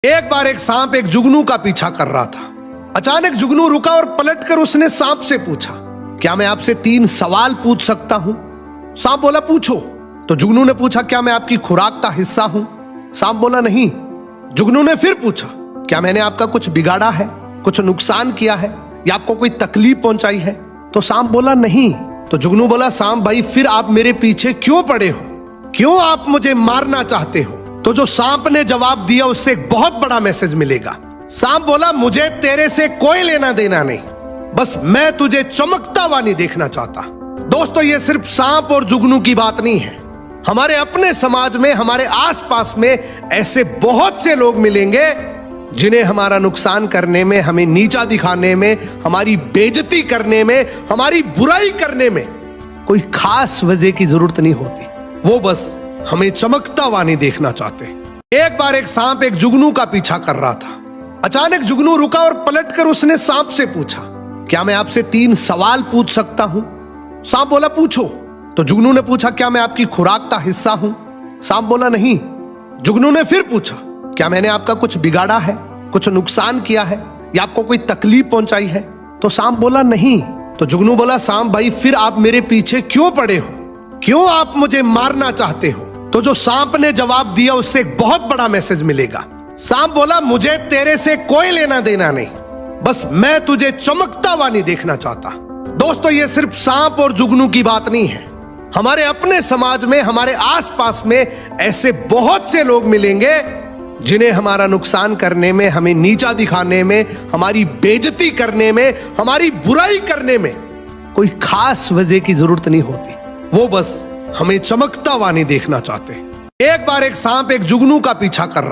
एक बार एक सांप एक जुगनू का पीछा कर रहा था। अचानक जुगनू रुका और पलटकर उसने सांप से पूछा, क्या मैं आपसे 3 सवाल पूछ सकता हूं? सांप बोला, पूछो। तो जुगनू ने पूछा, क्या मैं आपकी खुराक का हिस्सा हूं? सांप बोला, नहीं। जुगनू ने फिर पूछा, क्या मैंने आपका कुछ बिगाड़ा है, कुछ नुकसान किया है या आपको कोई तकलीफ पहुंचाई है? तो सांप बोला, नहीं। तो जुगनू बोला, सांप भाई फिर आप मेरे पीछे क्यों पड़े हो? क्यों आप मुझे मारना चाहते हो? तो जो सांप ने जवाब दिया उससे एक बहुत बड़ा मैसेज मिलेगा। सांप बोला, मुझे तेरे से कोई लेना देना नहीं, बस मैं तुझे चमकता हुआ नहीं देखना चाहता। दोस्तों, ये सिर्फ सांप और जुगनू की बात नहीं है। हमारे अपने समाज में, हमारे आसपास में ऐसे बहुत से लोग मिलेंगे जिन्हें हमारा नुकसान करने में, हमें नीचा दिखाने में, हमारी बेइज्जती करने में, हमारी बुराई करने में कोई खास वजह की जरूरत नहीं होती। वो बस हमें चमकता हुआ नहीं देखना चाहते। एक बार एक सांप एक जुगनू का पीछा कर रहा था। अचानक जुगनू रुका और पलटकर उसने सांप से पूछा, क्या मैं आपसे 3 सवाल पूछ सकता हूं? सांप बोला, पूछो। तो जुगनू ने पूछा, क्या मैं आपकी खुराक का हिस्सा हूं? सांप बोला, नहीं। जुगनू ने फिर पूछा, क्या मैंने आपका कुछ बिगाड़ा है, कुछ नुकसान किया है या आपको कोई तकलीफ पहुंचाई है? तो सांप बोला, नहीं। तो जुगनू बोला, सांप भाई फिर आप मेरे पीछे क्यों पड़े हो? क्यों आप मुझे मारना चाहते हो? तो जो सांप ने जवाब दिया उससे एक बहुत बड़ा मैसेज मिलेगा। सांप बोला, मुझे तेरे से कोई लेना देना नहीं, बस मैं तुझे चमकता हुआ नहीं देखना चाहता। दोस्तों, ये सिर्फ सांप और जुगनू की बात नहीं है। हमारे अपने समाज में, हमारे आसपास में ऐसे बहुत से लोग मिलेंगे जिन्हें हमारा नुकसान करने में, हमें नीचा दिखाने में, हमारी बेइज्जती करने में, हमारी बुराई करने में कोई खास वजह की जरूरत नहीं होती। वो बस हमें चमकता हुआ नहीं देखना चाहते। एक बार एक सांप एक जुगनू का पीछा कर रहा